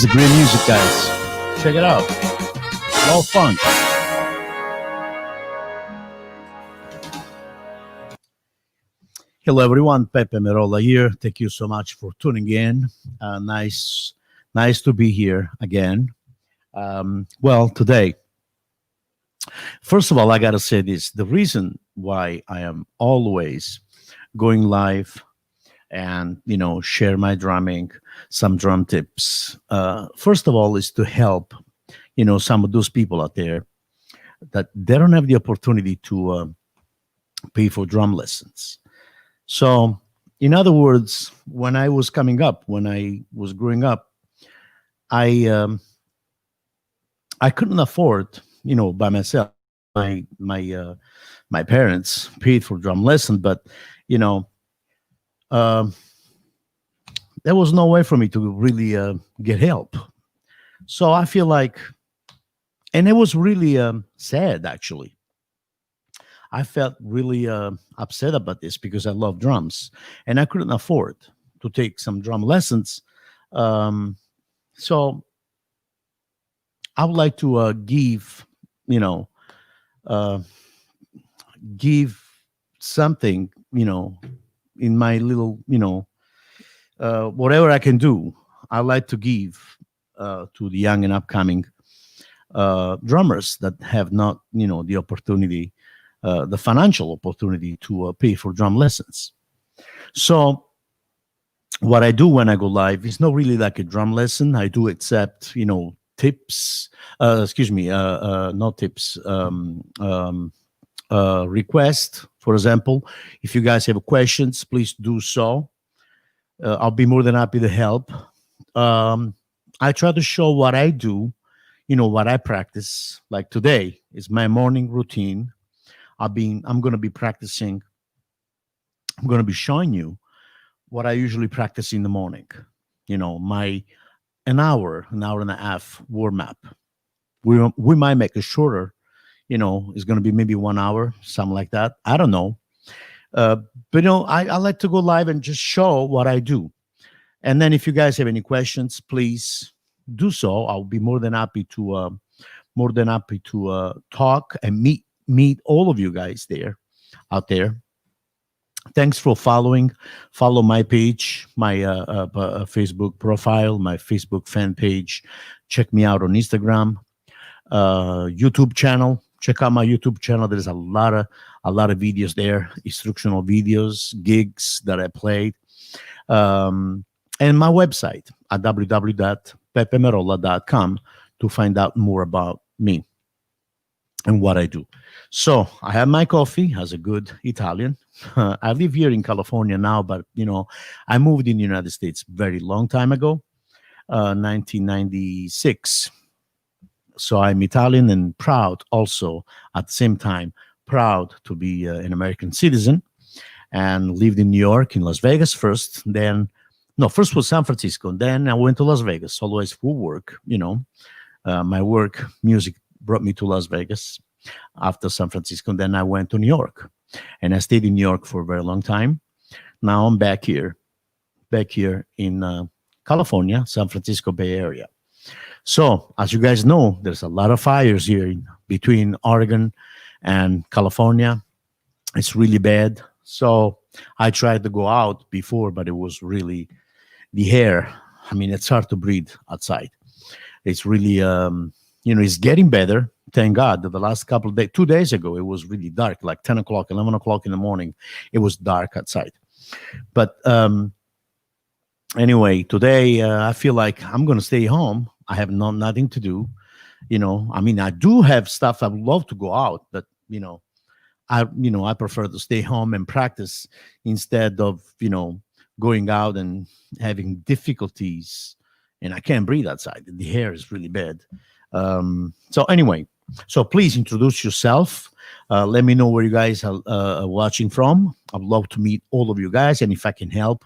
is great music, guys. Check it out. Low funk. Hello, everyone. Peppe Merolla here. Thank you so much for tuning in. Nice to be here again. Well, today, first of all, I gotta say this: the reason why I am always going live and share my drumming, some drum tips. First of all, is to help some of those people out there that they don't have the opportunity to pay for drum lessons. So, in other words, when I was coming up, when I was growing up, I I couldn't afford, by myself. My parents paid for drum lesson, but you know, um, there was no way for me to really get help. So I feel like, and it was really sad actually. I felt really upset about this because I love drums and I couldn't afford to take some drum lessons. Um, so I would like to you know, uh, give something, in my little, whatever I can do. I like to give to the young and upcoming drummers that have not, the opportunity, the financial opportunity to pay for drum lessons. So what I do when I go live is not really like a drum lesson. I do accept, tips. Excuse me, not tips. Request, for example, if you guys have questions, please do so. I'll be more than happy to help. Um, I try to show what I do, what I practice. Like today is my morning routine. I'm going to be practicing. I'm going to be showing you what I usually practice in the morning. My an hour and a half warm up. We might make it shorter. It's going to be maybe 1 hour, something like that. I don't know. Uh, but I like to go live and just show what I do. And then if you guys have any questions, please do so. I'll be more than happy to talk and meet all of you guys out there. Thanks for following. Follow my page, my Facebook profile, my Facebook fan page. Check me out on Instagram, YouTube channel. Check out my YouTube channel. There's a lot of videos there, instructional videos, gigs that I played, and my website at www.peppemerolla.com to find out more about me and what I do. So I have my coffee as a good Italian. I live here in California now, but I moved in the United States very long time ago, 1996. So I'm Italian and proud also at the same time, proud to be an American citizen, and lived in New York, in Las Vegas first, then no, first was San Francisco, then I went to Las Vegas, always for work. My work music brought me to Las Vegas after San Francisco, and then I went to New York, and I stayed in New York for a very long time. Now I'm back here in California, San Francisco Bay Area. So, as you guys know, there's a lot of fires here between Oregon and California. It's really bad. So, I tried to go out before, but it was really the air. I mean, it's hard to breathe outside. It's really, it's getting better. Thank God that the last couple of days, 2 days ago, it was really dark, like 10 o'clock, 11 o'clock in the morning. It was dark outside. But anyway, today I feel like I'm going to stay home. I have nothing to do. I mean, I do have stuff I would love to go out, but I prefer to stay home and practice instead of going out and having difficulties. And I can't breathe outside. The air is really bad. So anyway, so please introduce yourself. Let me know where you guys are watching from. I'd love to meet all of you guys, and if I can help,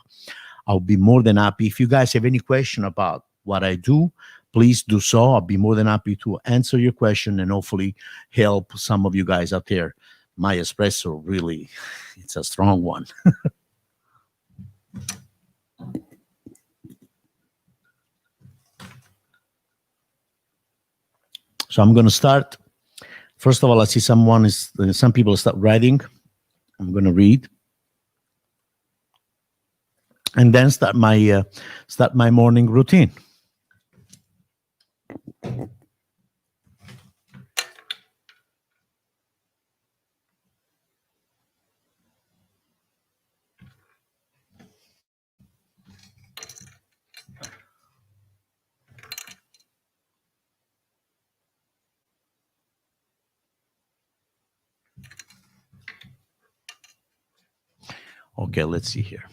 I'll be more than happy. If you guys have any question about what I do, please do so. I'll be more than happy to answer your question and hopefully help some of you guys out there. My espresso, really, it's a strong one. So I'm going to start. First of all, I see some people start writing. I'm going to read and then start my morning routine. Okay, let's see here.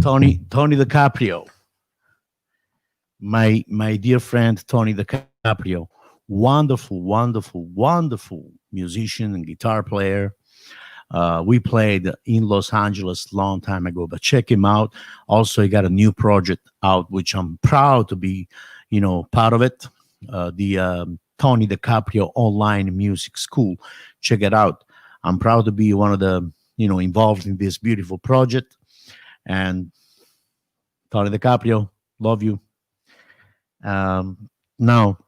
Tony DiCaprio, my dear friend Tony DiCaprio, wonderful musician and guitar player. We played in Los Angeles long time ago, but check him out. Also, he got a new project out, which I'm proud to be, part of it. The Tony DiCaprio Online Music School. Check it out. I'm proud to be one of the, involved in this beautiful project. And Tony DiCaprio, love you. Now,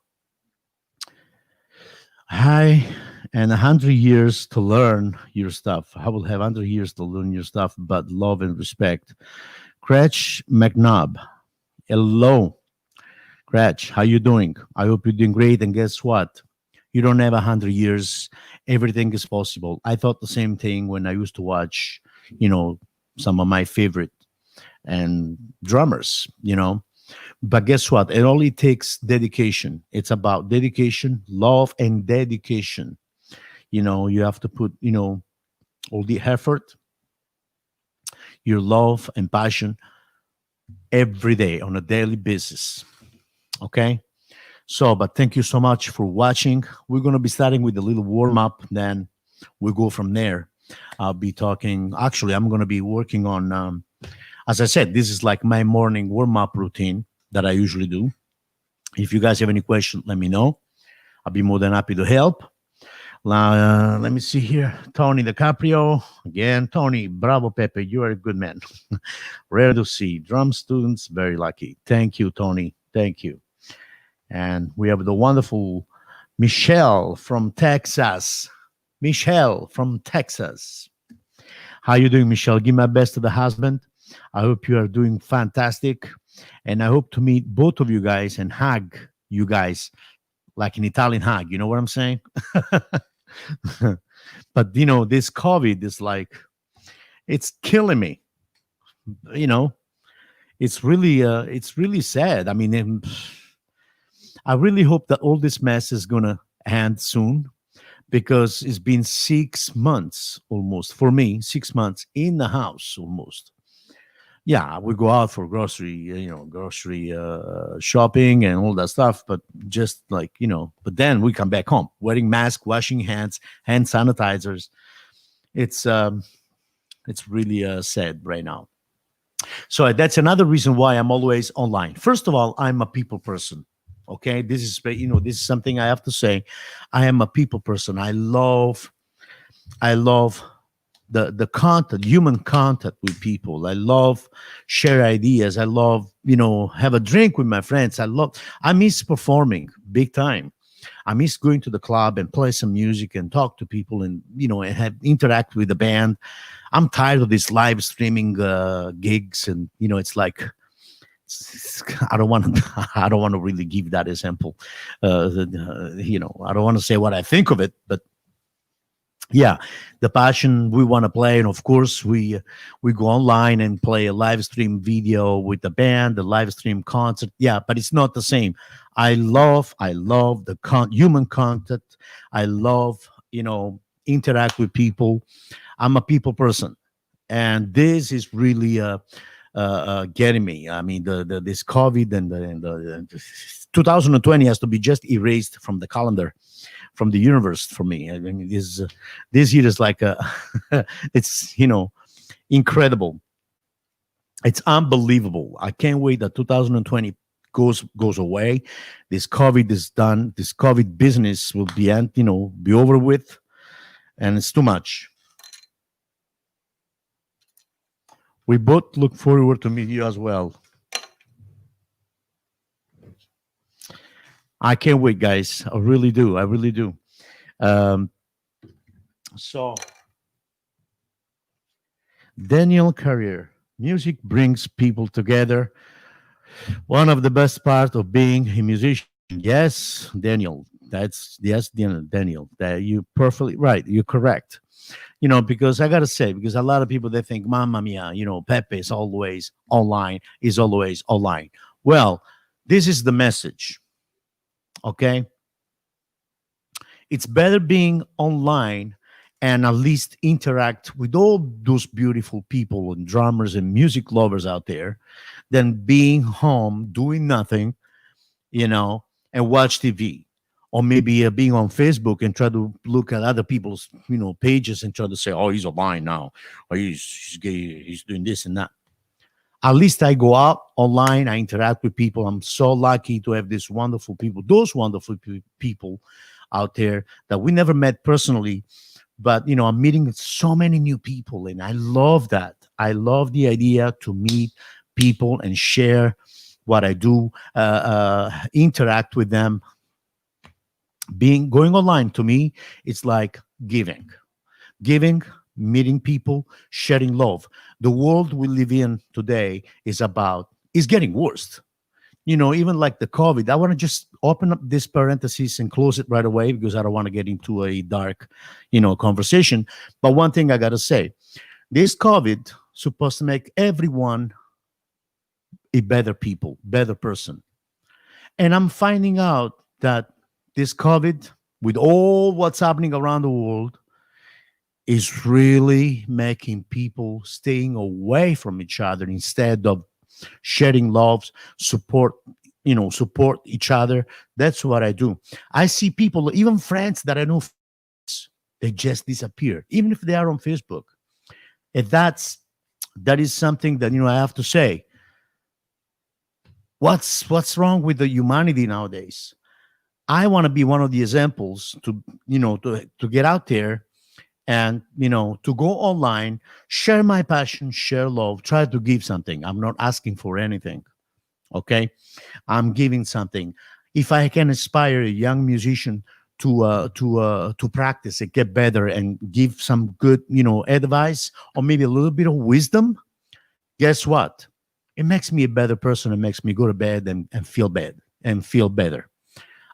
hi, and 100 years to learn your stuff. I will have 100 years to learn your stuff, but love and respect. Cratch McNabb, hello. Cratch, how you doing? I hope you're doing great. And guess what? You don't have 100 years. Everything is possible. I thought the same thing when I used to watch, some of my favorite and drummers, But guess what? It only takes dedication. It's about dedication, love, and dedication. You have to put, all the effort, your love and passion every day on a daily basis. Okay. So, but thank you so much for watching. We're going to be starting with a little warm up, then we'll go from there. I'll be talking. Actually, I'm going to be working on, as I said, this is like my morning warm up routine that I usually do. If you guys have any questions, let me know. I'll be more than happy to help. Let me see here. Tony DiCaprio. Again, Tony, bravo, Pepe. You are a good man. Rare to see. Drum students, very lucky. Thank you, Tony. Thank you. And we have the wonderful Michelle from Texas. Michelle from Texas. How you doing, Michelle? Give my best to the husband. I hope you are doing fantastic. And I hope to meet both of you guys and hug you guys like an Italian hug. You know what I'm saying? But, this COVID is like, it's killing me. It's really sad. I mean, I really hope that all this mess is going to end soon because it's been 6 months almost for me, 6 months in the house almost. Yeah, we go out for grocery shopping and all that stuff, but just like, but then we come back home wearing masks, washing hands, hand sanitizers. It's really sad right now. So that's another reason why I'm always online. First of all, I'm a people person. Okay, this is something I have to say. I am a people person. I love the contact, human contact with people. I love share ideas. I love have a drink with my friends. I miss performing big time. I miss going to the club and play some music and talk to people and and have interact with the band. I'm tired of these live streaming gigs, and it's like I don't want to. I don't want to really give that example. I don't want to say what I think of it, but yeah, the passion we want to play, and of course we go online and play a live stream video with the band, the live stream concert. Yeah, but it's not the same. I love the human contact. I love interact with people. I'm a people person, and this is really getting me. I mean, this COVID and the 2020 has to be just erased from the calendar, from the universe for me. I mean, this year is like it's incredible. It's unbelievable. I can't wait that 2020 goes away. This COVID is done. This COVID business will be be over with, and it's too much. We both look forward to meet you as well. I can't wait, guys. I really do. I really do. Um, so, Daniel Carrier, music brings people together. One of the best part of being a musician. Yes, Daniel. That's yes, Daniel. That you perfectly right. You're correct. Because I gotta say, because a lot of people they think, Mamma mia, Pepe is always online, is always online. Well, this is the message. Okay, it's better being online and at least interact with all those beautiful people and drummers and music lovers out there than being home doing nothing, you know, and watch TV. Or maybe being on Facebook and try to look at other people's, pages and try to say, "Oh, he's online now, or he's gay, he's doing this and that." At least I go out online, I interact with people. I'm so lucky to have these wonderful people, those wonderful people out there that we never met personally, but I'm meeting so many new people, and I love that. I love the idea to meet people and share what I do, interact with them. Being going online to me, it's like giving, meeting people, sharing love. The world we live in today is getting worse. Even like the COVID. I want to just open up this parenthesis and close it right away because I don't want to get into a dark, conversation. But one thing I gotta say, this COVID supposed to make everyone a better people, better person. And I'm finding out that this COVID, with all what's happening around the world, is really making people staying away from each other instead of sharing love, support, support each other. That's what I do. I see people, even friends that I know, they just disappear, even if they are on Facebook. And that is something that I have to say. What's wrong with the humanity nowadays? I want to be one of the examples to get out there and to go online, share my passion, share love, try to give something. I'm not asking for anything. Okay, I'm giving something. If I can inspire a young musician to practice and get better and give some good advice or maybe a little bit of wisdom, guess what? It makes me a better person. It makes me go to bed and feel bad and feel better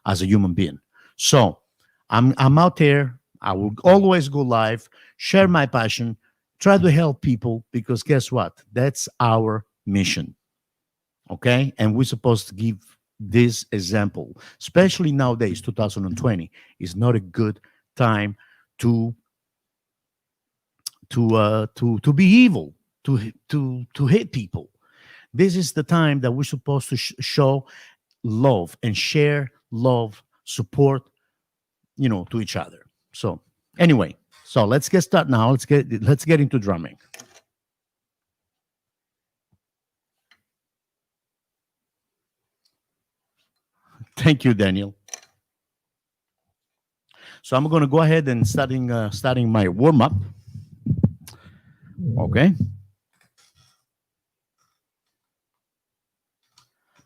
as a human being. So I'm out there. I will always go live, share my passion, try to help people because guess what? That's our mission. Okay, and we're supposed to give this example, especially nowadays. 2020 is not a good time to to be evil, to hate people. This is the time that we're supposed to show love and share love, support, to each other. So anyway, so let's get started now. Let's get into drumming. Thank you, Daniel. So I'm going to go ahead and starting my warm up. Okay,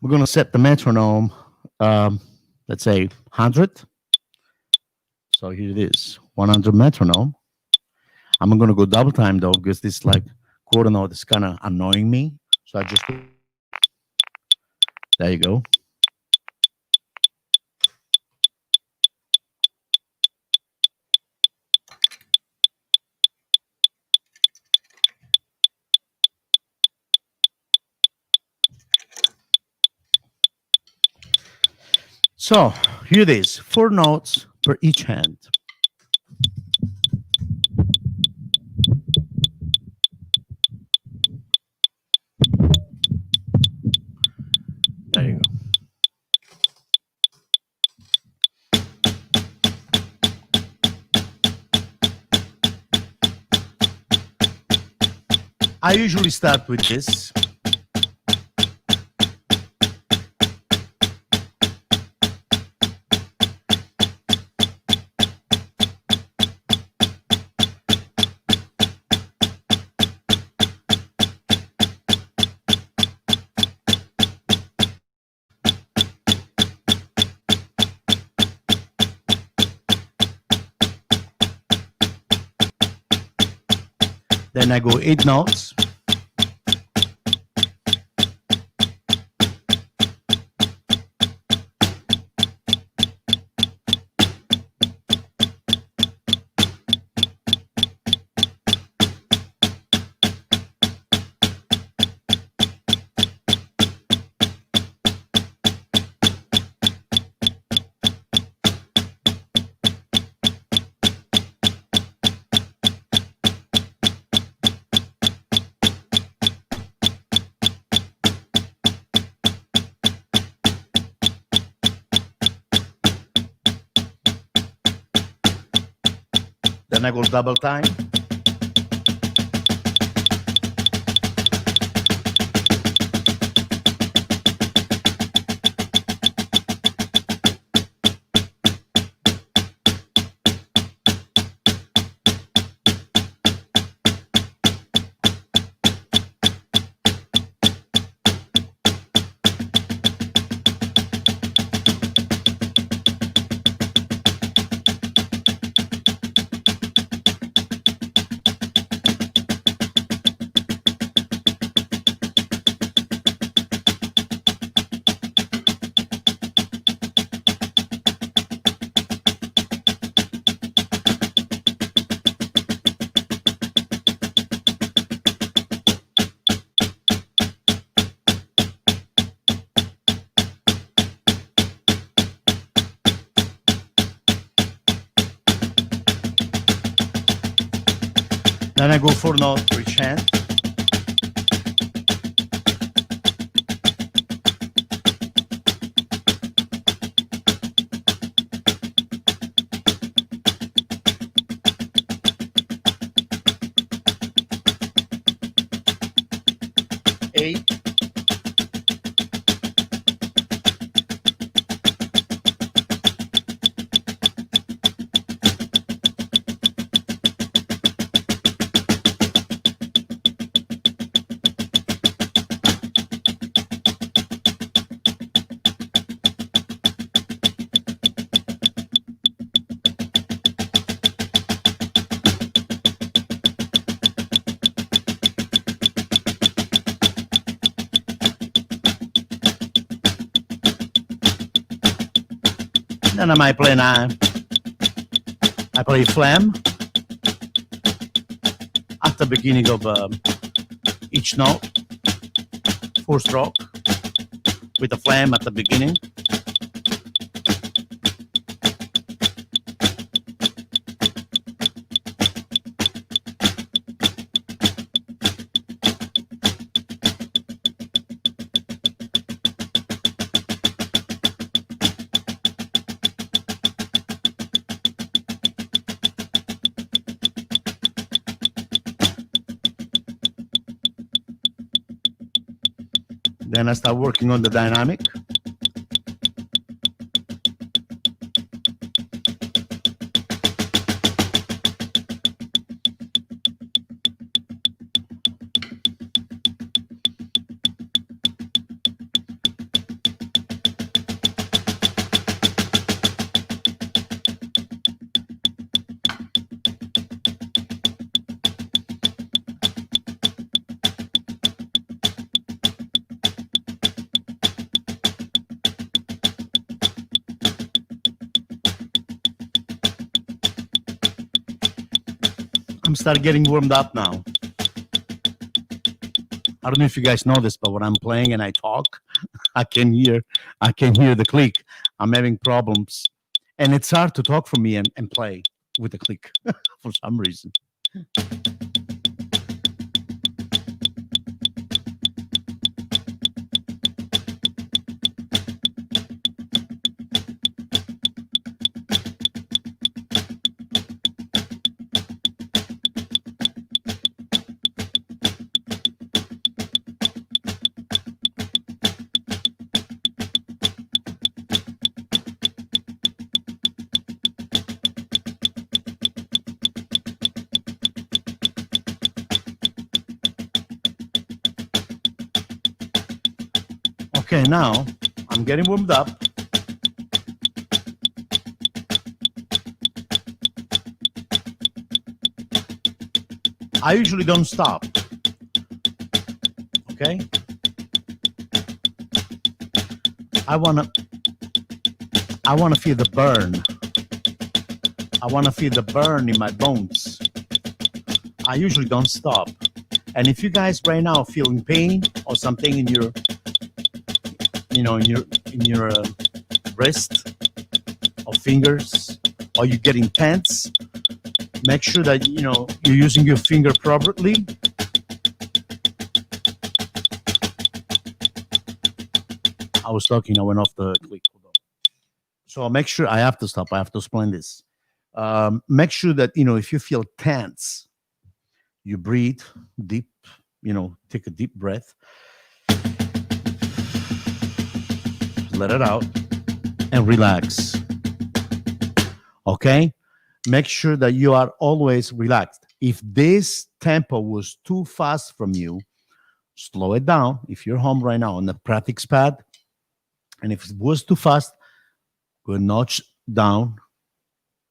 we're going to set the metronome. Um, let's say 100. So here it is, 100 metronome. I'm going to go double time though because this like quarter note is kind of annoying me. So I just there you go. So here it is, 4 notes per each hand. There you go. I usually start with this. Then I go 8 notes. Then I go double time. Then I go 4 notes for each hand. Eight. Then I might play I play flam at the beginning of each note, 4-stroke with a flam at the beginning. Then I start working on the dynamic. I'm starting getting warmed up now. I don't know if you guys know this, but when I'm playing and I talk, I can hear the click. I'm having problems, and it's hard to talk for me and play with the click for some reason. Okay, now I'm getting warmed up. I usually don't stop. Okay? I wanna I wanna feel the burn. I wanna feel the burn in my bones. I usually don't stop. And if you guys right now feeling pain or something in your, in your wrist or fingers, or you getting tense, make sure that you're using your finger properly. I was talking, I went off the click. Hold on. So make sure I have to stop. I have to explain this. Make sure that if you feel tense, you breathe deep. Take a deep breath, let it out, and relax. Okay? Make sure that you are always relaxed. If this tempo was too fast from you, slow it down. If you're home right now on the practice pad, and if it was too fast, go a notch down,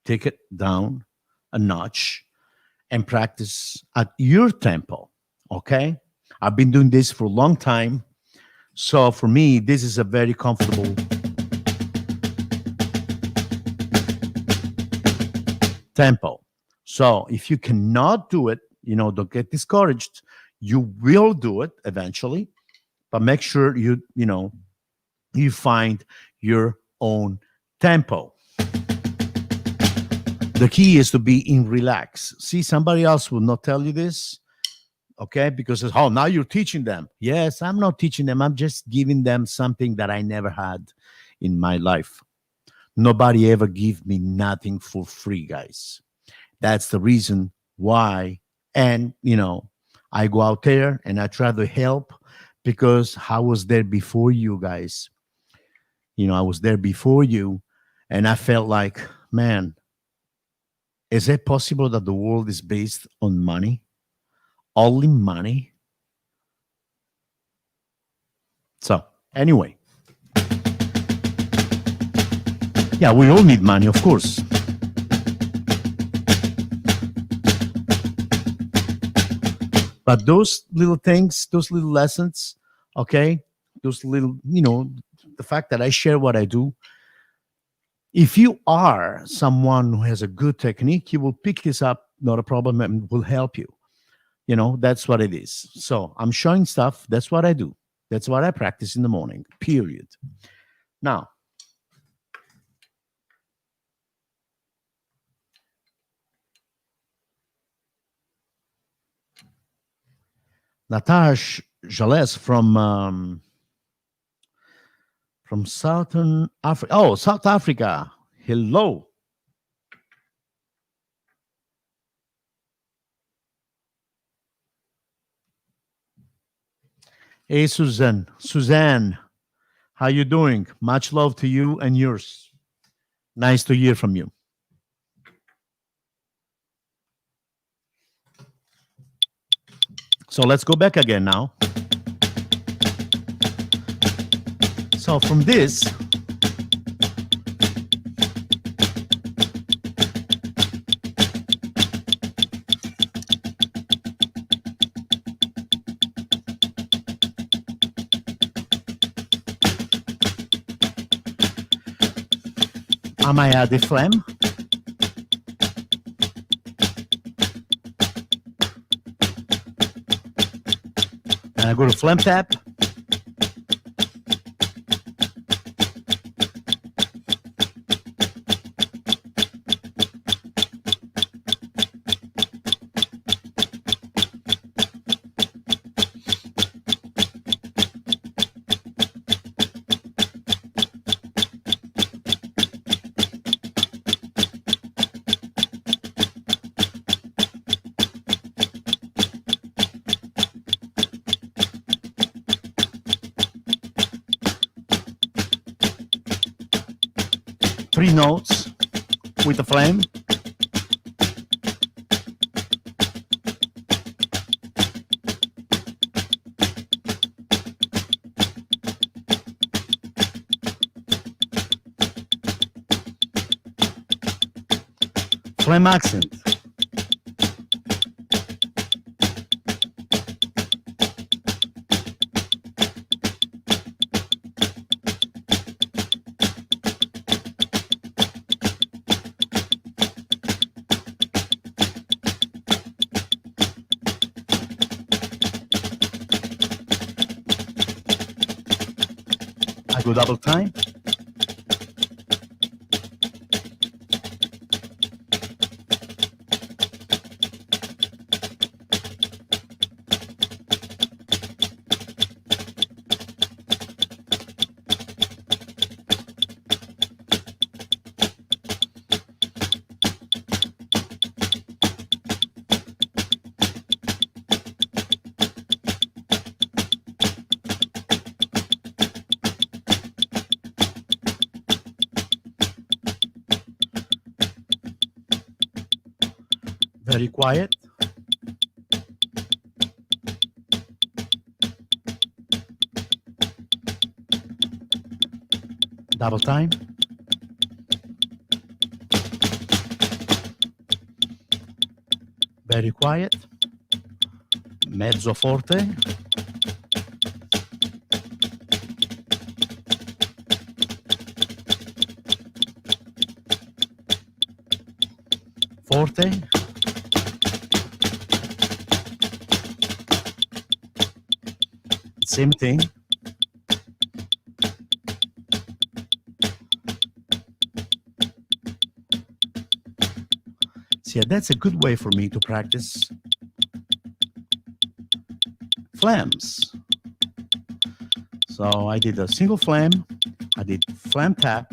take it down a notch, and practice at your tempo. Okay? I've been doing this for a long time. So for me, this is a very comfortable tempo. So if you cannot do it, don't get discouraged. You will do it eventually, but make sure you find your own tempo. The key is to be in relax. See, somebody else will not tell you this, okay? Because now you're teaching them. Yes, I'm not teaching them. I'm just giving them something that I never had in my life. Nobody ever gave me nothing for free, guys. That's the reason why. And, I go out there and I try to help because I was there before you guys. I was there before you, and I felt like, man, is it possible that the world is based on money? Only money? So, anyway. Yeah, we all need money, of course. But those little things, those little lessons, okay, those little, the fact that I share what I do, if you are someone who has a good technique, you will pick this up, not a problem, and will help you. That's what it is. So I'm showing stuff. That's what I do. That's what I practice in the morning, period. Now, Natasha Jales from Southern Africa. Oh, South Africa. Hello. Hey, Suzanne. Suzanne, how you doing? Much love to you and yours. Nice to hear from you. So let's go back again now. So from this, I might add the phlegm. And I go to phlegm tap. Three notes with the flame. Flame accent. go double time. Very quiet. Double time. Very quiet. Mezzo forte. Forte. Same thing. See, that's a good way for me to practice flams. So I did a single flam, I did flam tap,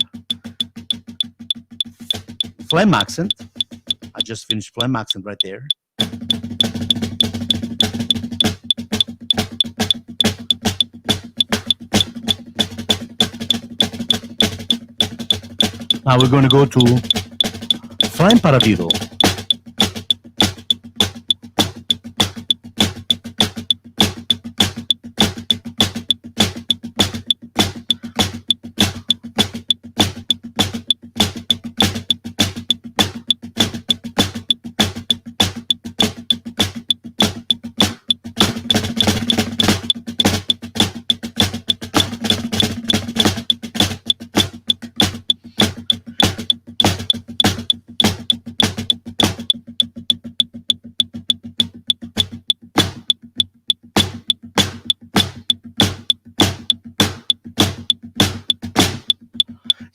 flam accent. I just finished flam accent right there. Now we're going to go to flam paradiddle.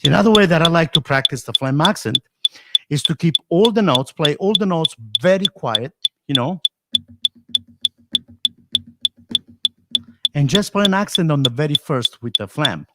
Another way that I like to practice the flam accent is to keep all the notes, play all the notes very quiet, you know, and just play an accent on the very first with the flam.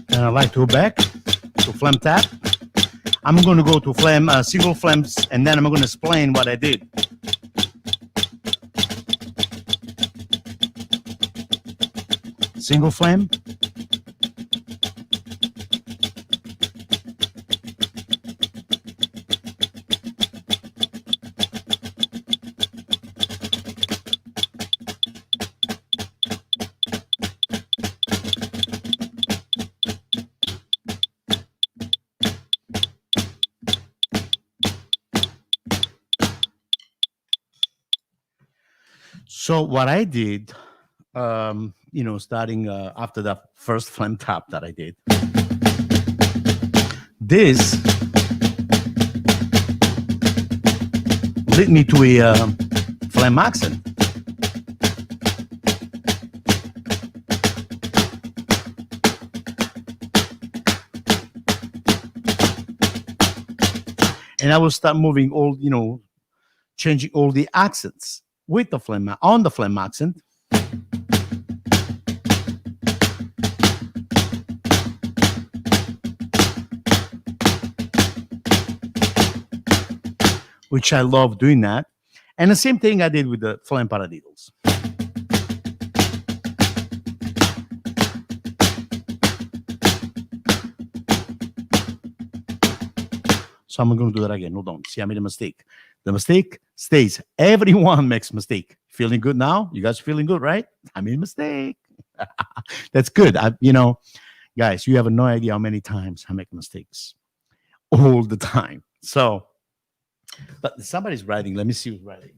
And I like to go back to flam tap. I'm going to go to flam, single flams, and then I'm going to explain what I did. Single flam. So what I did, you know, starting after the first flam tap that I did, this led me to a flam accent. And I will start moving all, you know, changing all the accents with the flam, on the flam accent. which I love doing that. And the same thing I did with the flying paradiddles. So I'm going to do that again. Hold on. See, I made a mistake. The mistake stays. Everyone makes mistake. Feeling good now? You guys feeling good, right? I made a mistake. That's good. Guys, you have no idea how many times I make mistakes. All the time. So, but somebody's writing. Let me see who's writing.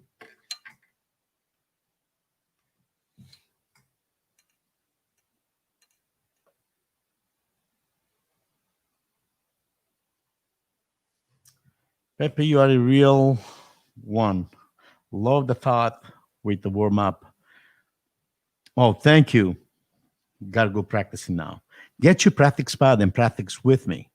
Pepe, you are a real one. Love the thought with the warm up. Oh, thank you. Gotta go practicing now. Get your practice pad and practice with me.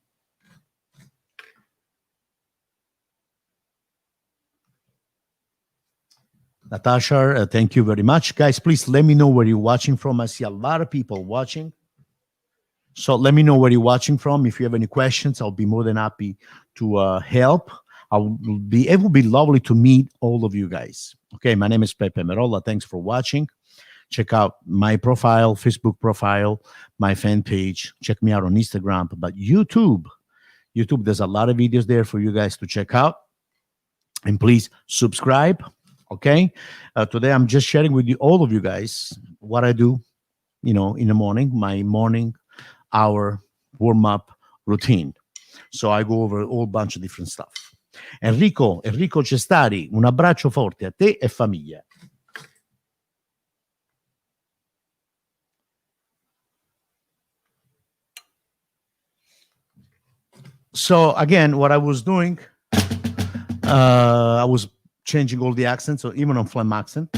Natasha, thank you very much. Guys, please let me know where you're watching from. I see a lot of people watching. So let me know where you're watching from. If you have any questions, I'll be more than happy to help. It will be lovely to meet all of you guys. Okay, my name is Peppe Merolla. Thanks for watching. Check out my profile, Facebook profile, my fan page. Check me out on Instagram. But YouTube, there's a lot of videos there for you guys to check out. And please subscribe. Okay. Today I'm just sharing with you, all of you guys, what I do, in the morning, my morning hour warm-up routine. So I go over a whole bunch of different stuff. Enrico Cestari, un abbraccio forte a te e famiglia. So again, what I was doing, I was changing all the accents, so even on phlegm accent.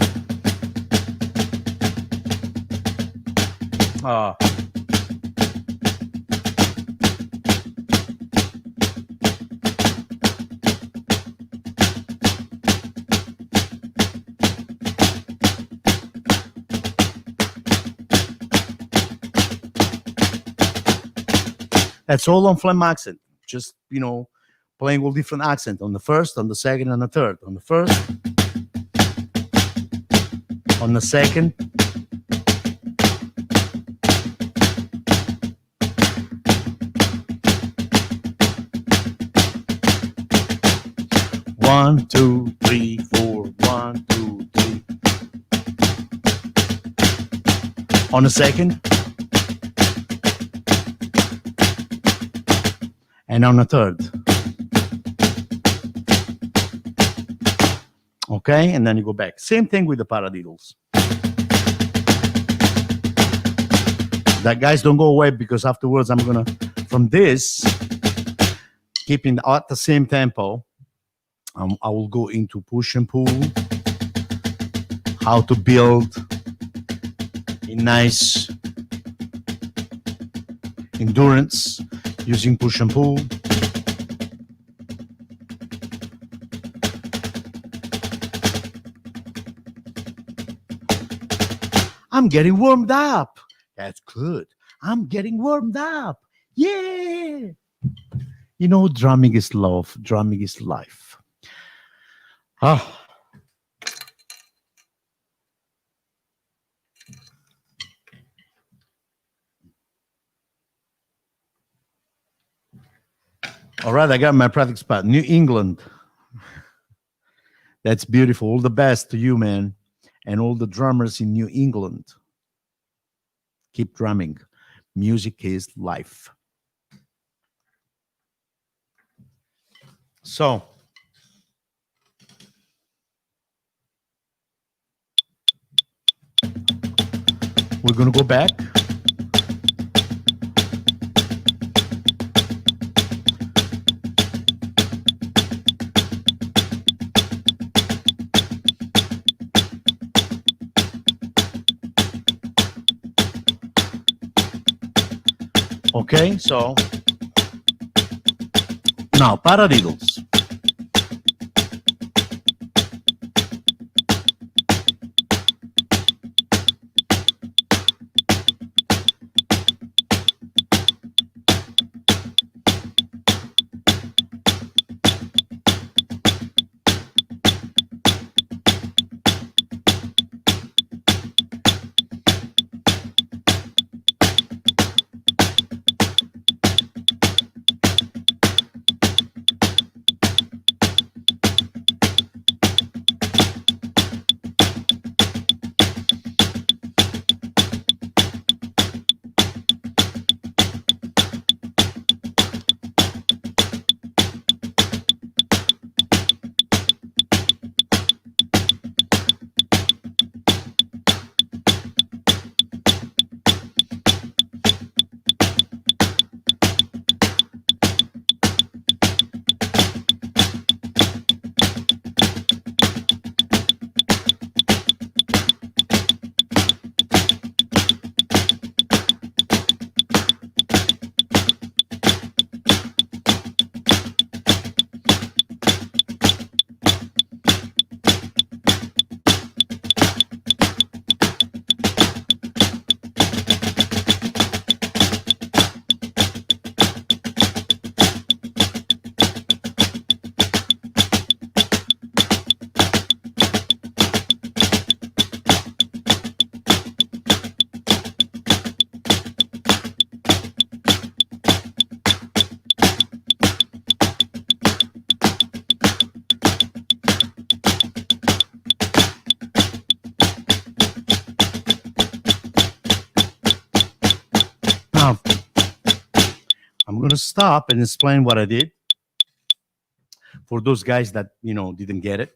That's all on phlegm accent. Just, playing all different accents on the first, on the second, and the third. On the first, on the second. One, two, three, four. 1, 2, 3. On the second. And on the third. Okay, and then you go back. Same thing with the paradiddles. That, guys, don't go away, because afterwards I'm gonna, from this, keeping at the same tempo, I will go into push and pull, how to build a nice endurance using push and pull. I'm getting warmed up. That's good. I'm getting warmed up. Yeah. Drumming is love. Drumming is life. All right, I got my practice spot. New England. That's beautiful. All the best to you, man. And all the drummers in New England. Keep drumming. Music is life. So, we're going to go back. Okay, so now paradiddles. going to stop and explain what I did for those guys that didn't get it,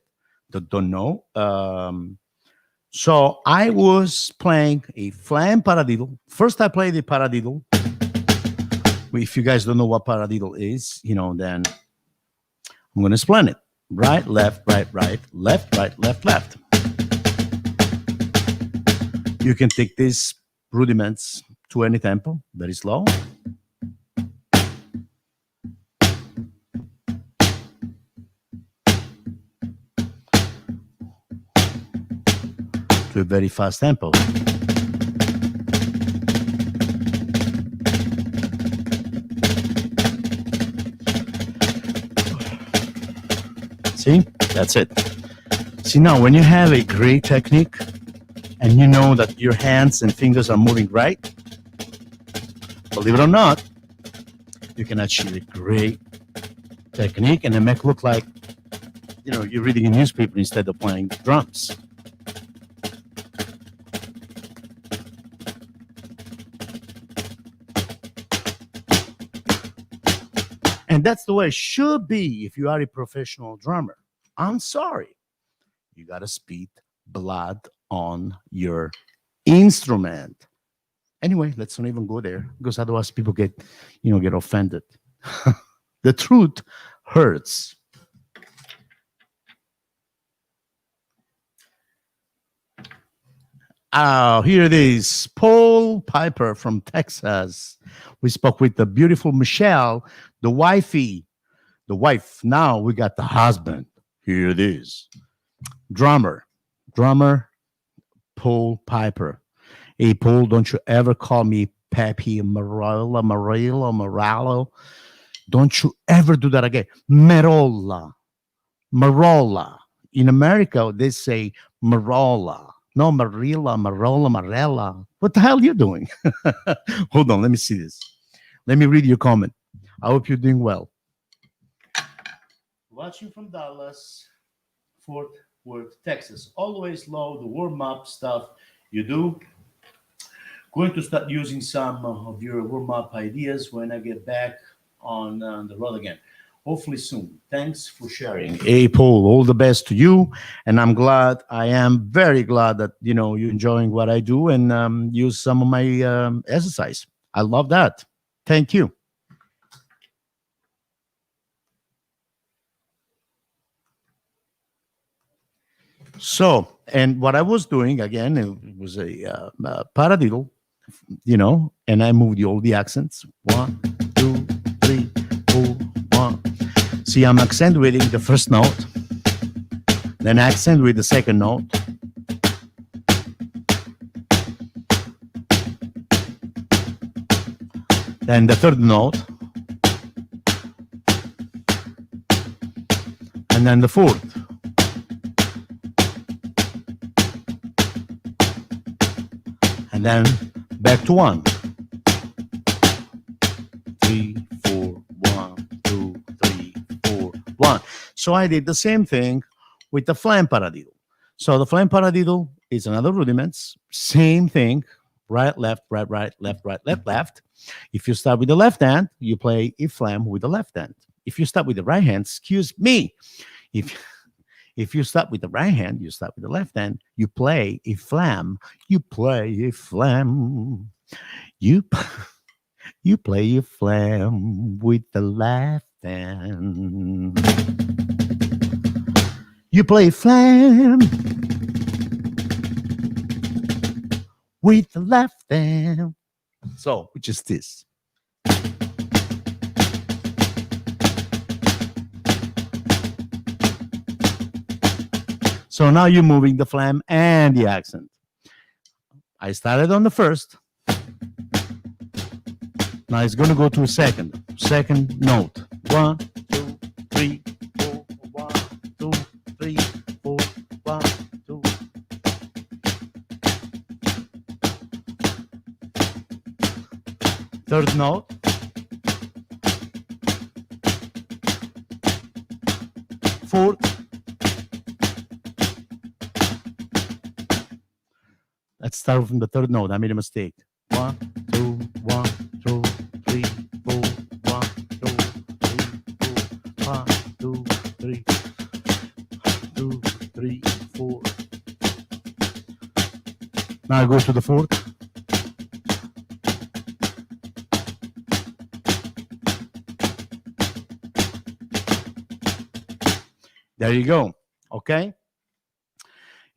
that don't know. So I was playing a flam paradiddle. First, I played the paradiddle. If you guys don't know what paradiddle is, then I'm going to explain it. Right, left, right, left, left. You can take these rudiments to any tempo, very slow. To a very fast tempo. See, that's it. See, now when you have a great technique and you know that your hands and fingers are moving right, believe it or not, you can achieve a great technique and make it look like you're reading a newspaper instead of playing drums. And that's the way it should be if you are a professional drummer. I'm sorry. You got to speed blood on your instrument. Anyway, let's not even go there because otherwise people get offended. The truth hurts. Oh, here it is. Paul Piper from Texas. We spoke with the beautiful Michelle, the wifey. The wife. Now we got the husband. Here it is. Drummer, Paul Piper. Hey, Paul, don't you ever call me Peppe Merolla. Don't you ever do that again. Merolla. In America, they say Merolla. No, Merolla. What the hell are you doing? Hold on, let me see this. Let me read your comment. I hope you're doing well. Watching from Dallas, Fort Worth, Texas. Always love the warm-up stuff you do. Going to start using some of your warm-up ideas when I get back on the road again. Hopefully soon. Thanks for sharing. Hey, Paul, all the best to you. And I am very glad that, you're enjoying what I do and use some of my exercise. I love that. Thank you. So, and what I was doing, again, it was a paradiddle, and I moved all the accents. 1, 2, 3, 4, 1. See, I'm accentuating the first note, then accentuate the second note, then the third note, and then the fourth. And then back to 1, 3, 4, 1, 2, 3, 4, 1. So I did the same thing with the flam paradiddle. So the flam paradiddle is another rudiments, same thing, right, left, left. If you start with the left hand, you play a flam with the left hand. If you start with the right hand, excuse me, if you start with the right hand, you start with the left hand, you play a flam. You play a flam. You play a flam with the left hand. You play flam with the left hand. So, which is this. So now you're moving the flam and the accent. I started on the first. Now it's going to go to a second note. 1, 2, 3, 4, 1, 2, 3, 4, 1, 2. Third note. Fourth. Let's start from the third note. I made a mistake. 1, 2, 1, 2, 3, 4, 1, 2, 3, 2, 3, 4. Now I go to the fourth. There you go. Okay.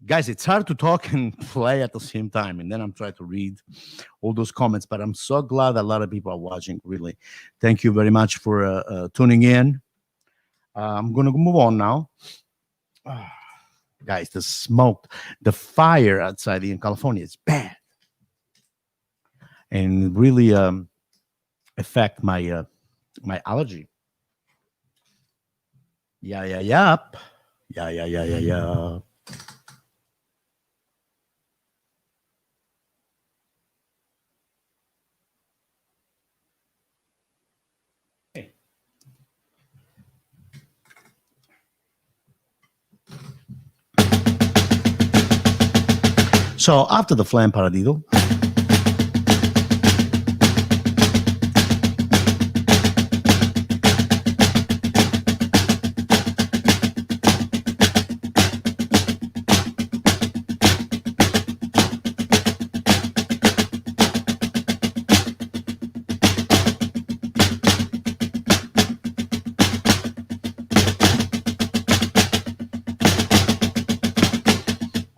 Guys, it's hard to talk and play at the same time. And then I'm trying to read all those comments. But I'm so glad a lot of people are watching, really. Thank you very much for tuning in. I'm going to move on now. Guys, the smoke, the fire outside in California is bad. And really affect my my allergy. Yeah, yeah, yeah. Yeah, yeah, yeah, yeah, yeah. So after the Flam Paradiso,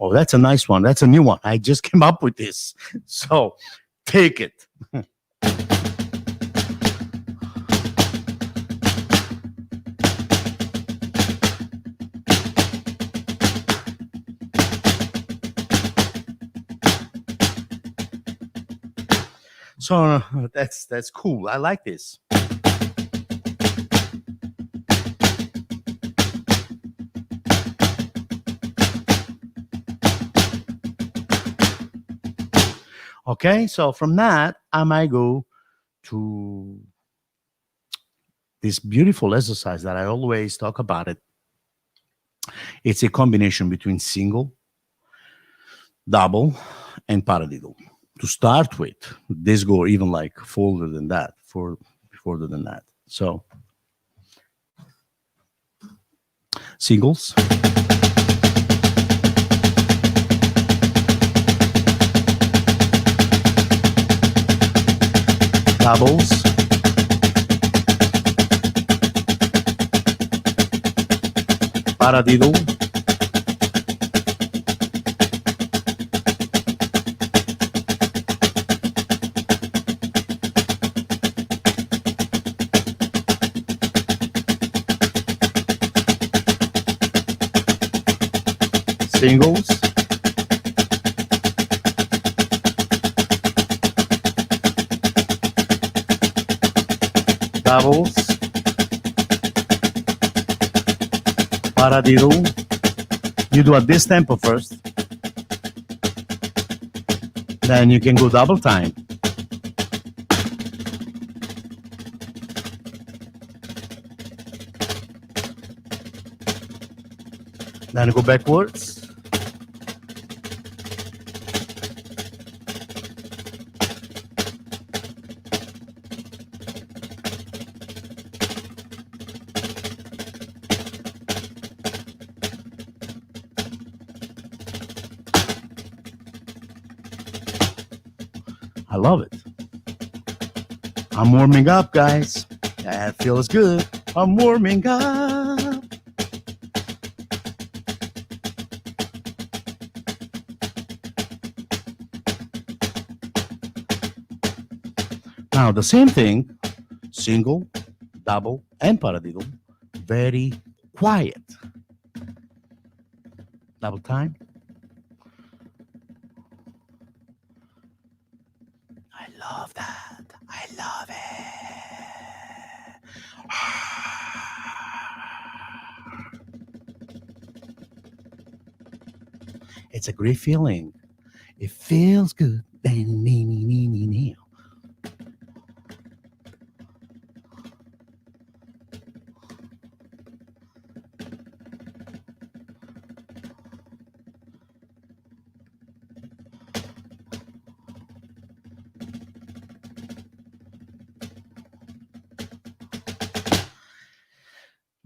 oh, that's a nice one. That's a new one. I just came up with this. So take it. So that's cool. I like this. Okay, so from that, I might go to this beautiful exercise that I always talk about it. It's a combination between single, double, and paradiddle. To start with, this go even like further than that, further than that. So singles, doubles, paradiddle, singles, doubles, paradiddle. You do at this tempo first, then you can go double time. Then go backwards. I love it. I'm warming up, guys. That feels good. I'm warming up. Now, the same thing, single, double, and paradiddle, very quiet. Double time. I love that. I love it. It's a great feeling. It feels good.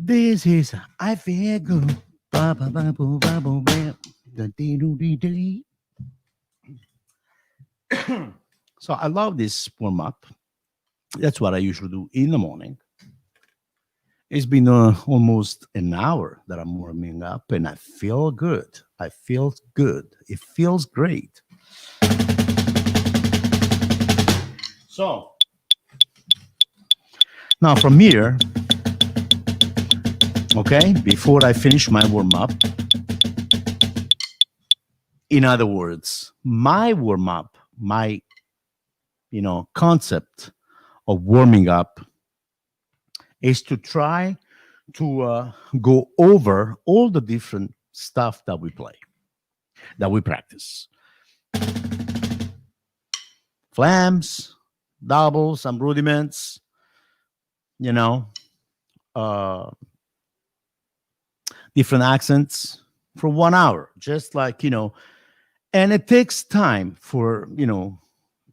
This is I Feel Good. Ba, ba, ba, boo, ba, boo, ba. Da, dee, doo, dee, dee. So I love this warm up. That's what I usually do in the morning. It's been almost an hour that I'm warming up, and I feel good. I feel good. It feels great. So now from here, okay, before I finish my warm up, in other words, my warm up, my concept of warming up is to try to go over all the different stuff that we play, that we practice. Flams, doubles, some rudiments, you know, uh, different accents for 1 hour, just like, and it takes time for,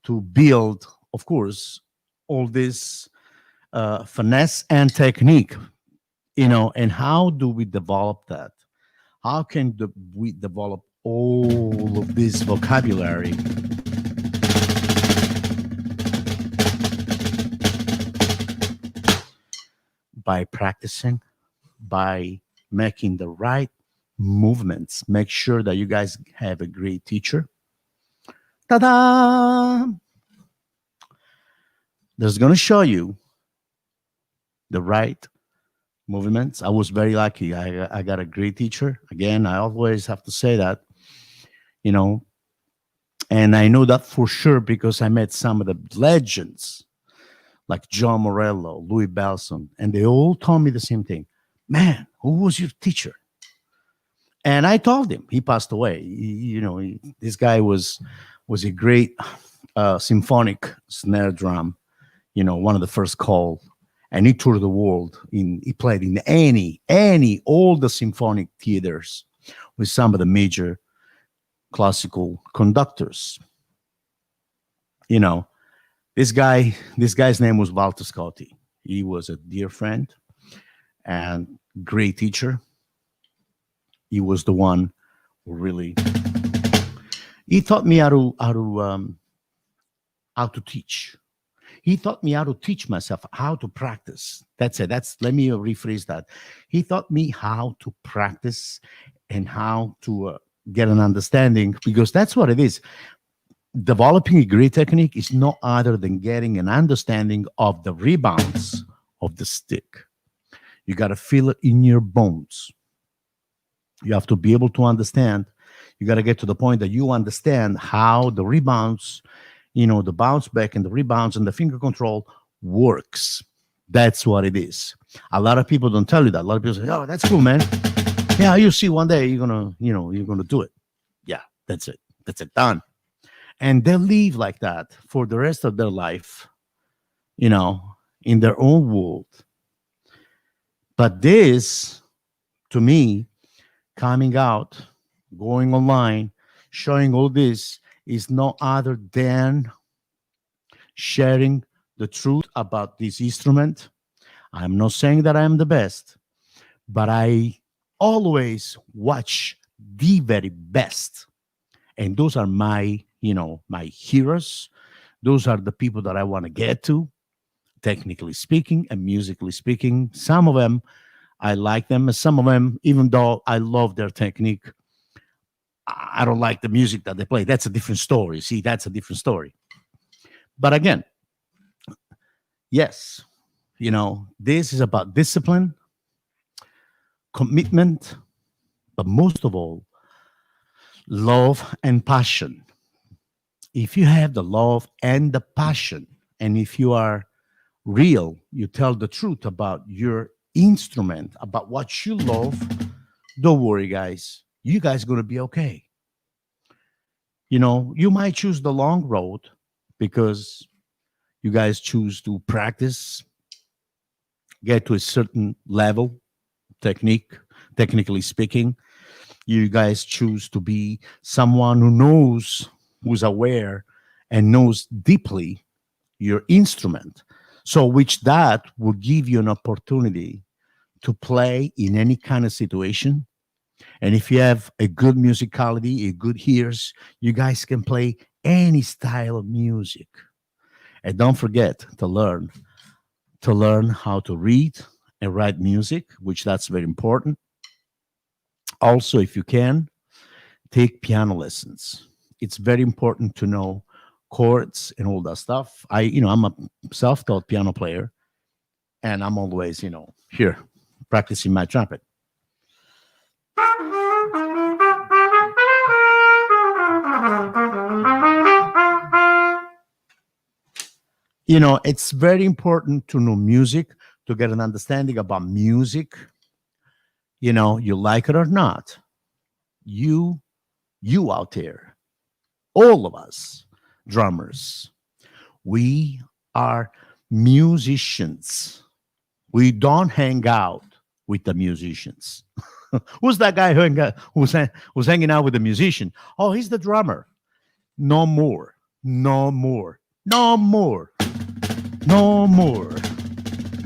to build, of course, all this finesse and technique, and how do we develop that? How can we develop all of this vocabulary? By practicing, by making the right movements. Make sure that you guys have a great teacher. Ta-da! That's going to show you the right movements. I was very lucky. I got a great teacher. Again, I always have to say that, and I know that for sure because I met some of the legends like John Morello, Louis Belson, and they all told me the same thing. Man, who was your teacher? And I told him. He passed away. This guy was a great symphonic snare drum. One of the first call, and he toured the world. He played in all the symphonic theaters with some of the major classical conductors. This guy's name was Walter Scotti. He was a dear friend and great teacher. He was the one who really he taught me how to teach. He taught me how to teach myself, how to practice. That's it. Let me rephrase that. He taught me how to practice and how to get an understanding, because that's what it is. Developing a great technique is no other than getting an understanding of the rebounds of the stick. You got to feel it in your bones. You have to be able to understand. You got to get to the point that you understand how the rebounds, the bounce back and the rebounds and the finger control works. That's what it is. A lot of people don't tell you that. A lot of people say, "Oh, that's cool, man. Yeah, you see one day you're gonna do it." Yeah, that's it. That's it. Done. And they'll live like that for the rest of their life, in their own world. But this, to me, coming out, going online, showing all this is no other than sharing the truth about this instrument. I'm not saying that I am the best, but I always watch the very best. And those are my heroes. Those are the people that I want to get to, technically speaking and musically speaking. Some of them, I like them. And some of them, even though I love their technique, I don't like the music that they play. That's a different story. See, that's a different story. But again, yes, this is about discipline, commitment, but most of all, love and passion. If you have the love and the passion, and if you are real, you tell the truth about your instrument, about what you love, don't worry, guys. You guys are going to be okay. You might choose the long road because you guys choose to practice, get to a certain level, technically speaking. You guys choose to be someone who's aware and knows deeply your instrument. So which that will give you an opportunity to play in any kind of situation. And if you have a good musicality, a good ears, you guys can play any style of music. And don't forget to learn how to read and write music, which that's very important. Also, if you can, take piano lessons. It's very important to know chords and all that stuff. I'm a self-taught piano player, and I'm always, here practicing my trumpet. It's very important to know music, to get an understanding about music. You like it or not, you you out there, all of us drummers, we are musicians. We don't hang out with the musicians. Who's that guy who's hanging out with the musician? Oh, he's the drummer. No more. No more. No more. No more.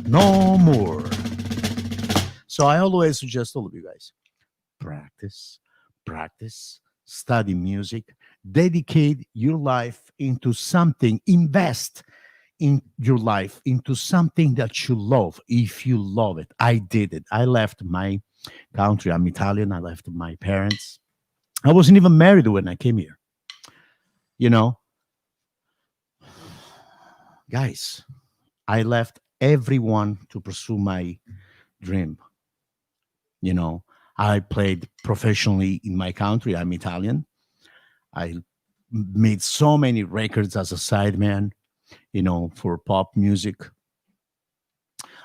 No more. So I always suggest all of you guys, practice, practice, study music, dedicate your life into something, invest in your life into something that you love. If you love it, I did it. I left my country. I'm Italian. I left my parents. I wasn't even married when I came here. You know, guys, I left everyone to pursue my dream. I played professionally in my country. I'm Italian. I made so many records as a sideman, for pop music.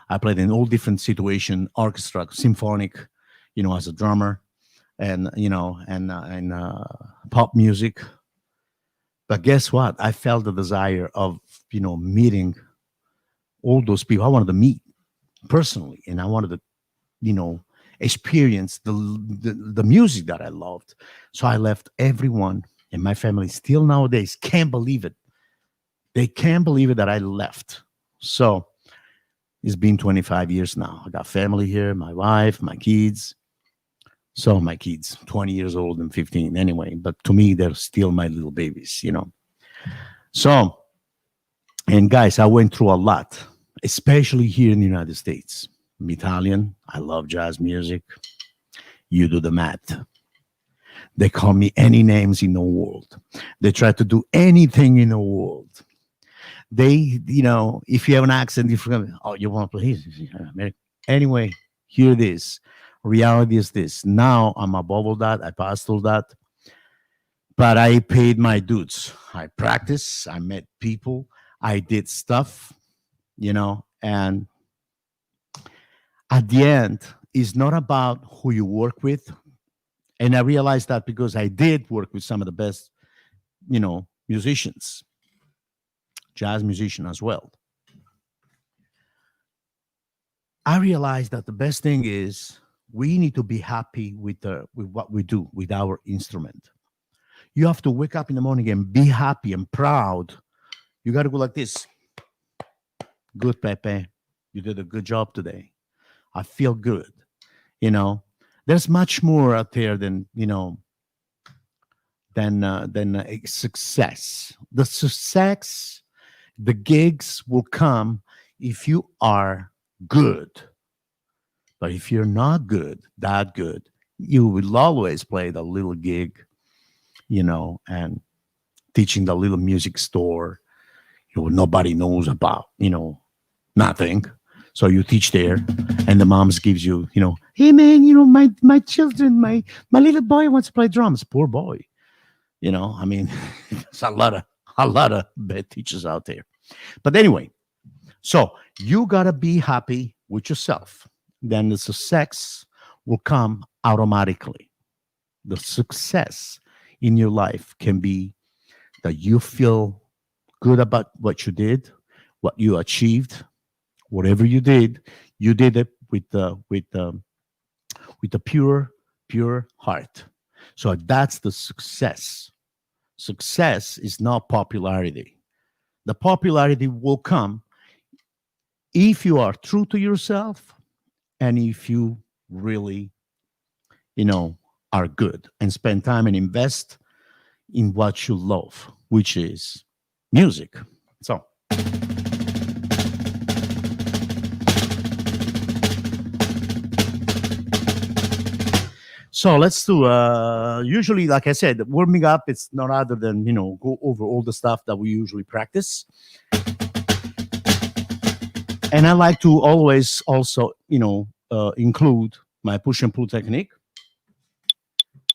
I played in all different situation, orchestra, symphonic, as a drummer, and pop music. But guess what? I felt the desire of meeting all those people. I wanted to meet personally, and I wanted to experience the music that I loved. So I left everyone, and my family still nowadays can't believe it. They can't believe it that I left. So it's been 25 years now. I got family here, my wife, my kids. So my kids, 20 years old and 15 anyway. But to me, they're still my little babies. So, and guys, I went through a lot, especially here in the United States. I'm Italian. I love jazz music. You do the math. They call me any names in the world. They try to do anything in the world. They, if you have an accent, you want to play American. Anyway, hear this. Reality is this. Now I'm above all that. I passed all that. But I paid my dues. I practiced. I met people. I did stuff, and at the end, it's not about who you work with. And I realized that because I did work with some of the best, musicians, jazz musician as well. I realized that the best thing is we need to be happy with what we do with our instrument. You have to wake up in the morning and be happy and proud. You got to go like this. Good, Pepe. You did a good job today. I feel good. There's much more out there than a success. The success, the gigs will come if you are good. But if you're not that good, you will always play the little gig, and teaching the little music store, nobody knows about, nothing. So you teach there, and the moms gives you, hey man, my children, my little boy wants to play drums. Poor boy, there's a lot of bad teachers out there. But anyway, so you gotta be happy with yourself. Then the success will come automatically. The success in your life can be that you feel good about what you did, what you achieved. Whatever you did it with the pure heart. So that's the success. Success is not popularity. The popularity will come if you are true to yourself and if you really, you know, are good and spend time and invest in what you love, which is music. So, let's do. Usually, like I said, warming up. It's not other than go over all the stuff that we usually practice, and I like to always also include my push and pull technique.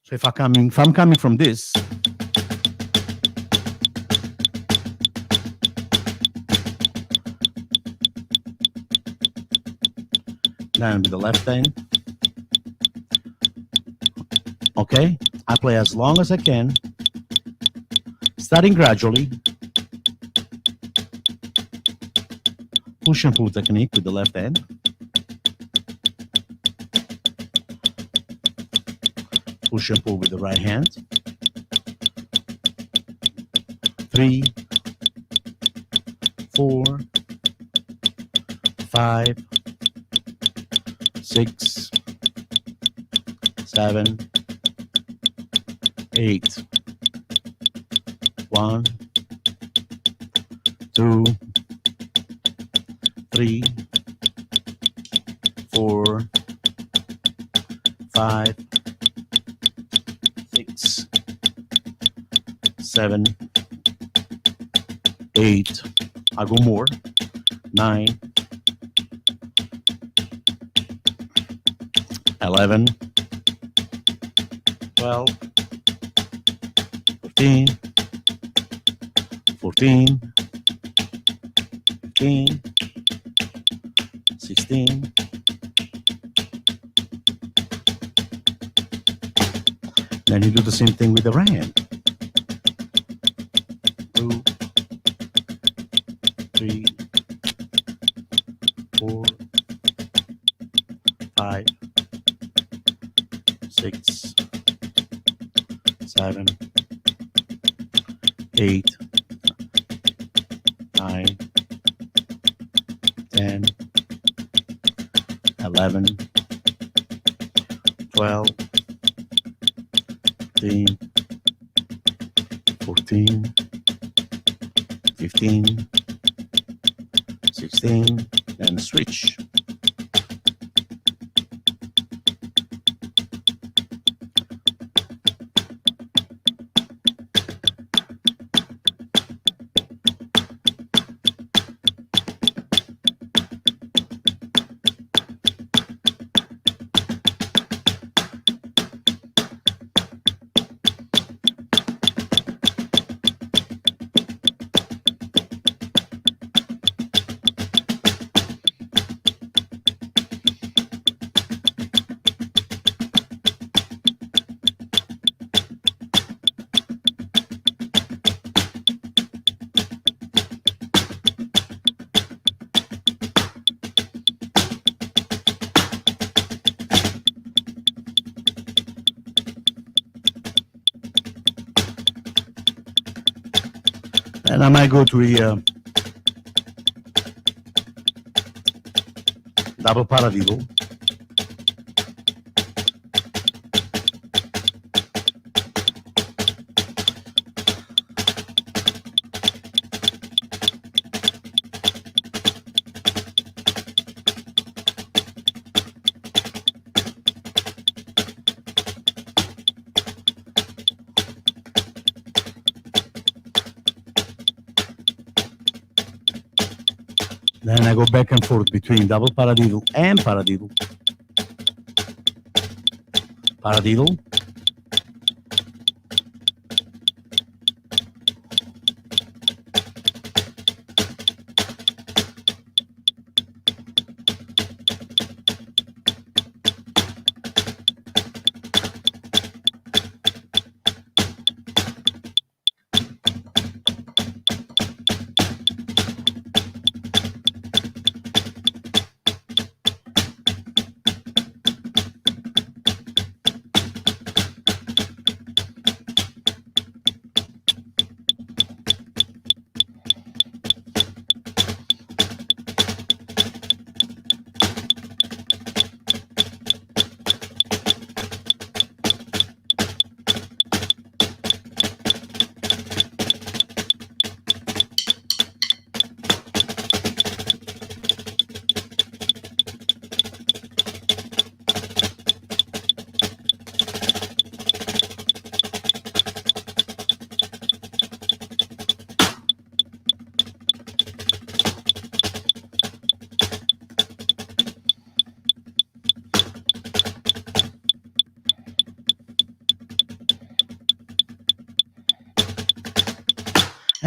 So if I'm coming from this, then with the left hand, okay, I play as long as I can, starting gradually. Push and pull technique with the left hand. Push and pull with the right hand. 3, 4, 5, 6, 7, 8. 1, 2, 3, 4, 5, 6, 7, 8. I go more. 9, 11, 12, 13, 14, 15, 16. Then you do the same thing with the right hand. 2, 3, 4, 5, 6, 7, 8, 9, 10, 11, 12, 13, 14, 15, 16, and switch. And I might go to a double paradiddle. Then I go back and forth between double paradiddle and paradiddle. Paradiddle.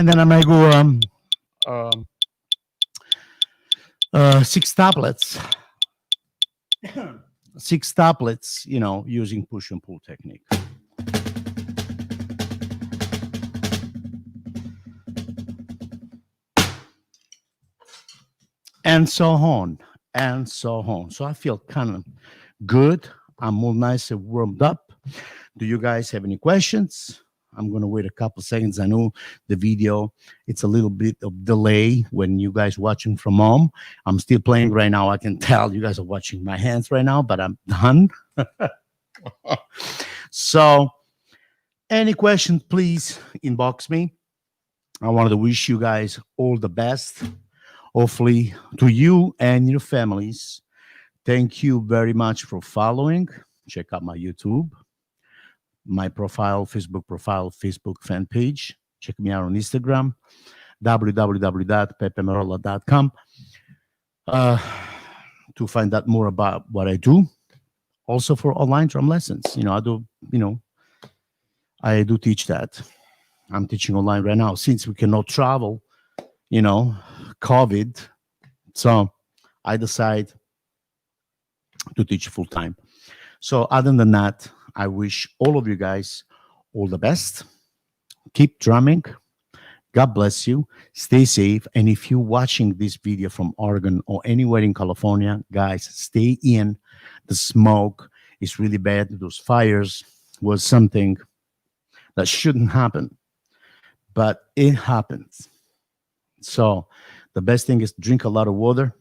And then I might go um, 6 tablets, 6 tablets, using push and pull technique. And so on, and so on. So I feel kind of good. I'm all nice and warmed up. Do you guys have any questions? I'm going to wait a couple seconds. I know the video, it's a little bit of delay when you guys watching from home. I'm still playing right now. I can tell you guys are watching my hands right now, but I'm done. So any questions, please inbox me. I wanted to wish you guys all the best. Hopefully to you and your families. Thank you very much for following. Check out my YouTube, my profile, Facebook fan page. Check me out on Instagram, www.peppemerolla.com, to find out more about what I do. Also for online drum lessons. I do teach that. I'm teaching online right now since we cannot travel, COVID. So I decide to teach full time. So other than that, I wish all of you guys all the best. Keep drumming. God bless you. Stay safe. And if you're watching this video from Oregon or anywhere in California, guys, stay in. The smoke is really bad. Those fires was something that shouldn't happen, but it happens. So the best thing is drink a lot of water.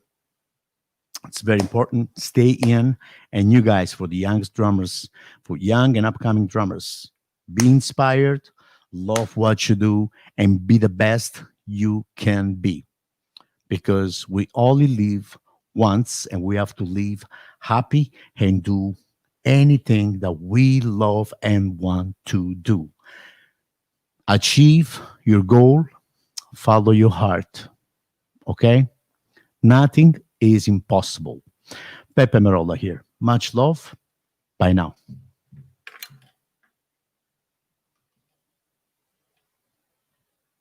It's very important. Stay in. And you guys, for the youngest drummers, for young and upcoming drummers, be inspired, love what you do, and be the best you can be. Because we only live once, and we have to live happy and do anything that we love and want to do. Achieve your goal, follow your heart. Okay? Nothing is impossible. Peppe Merolla here. Much love. Bye now.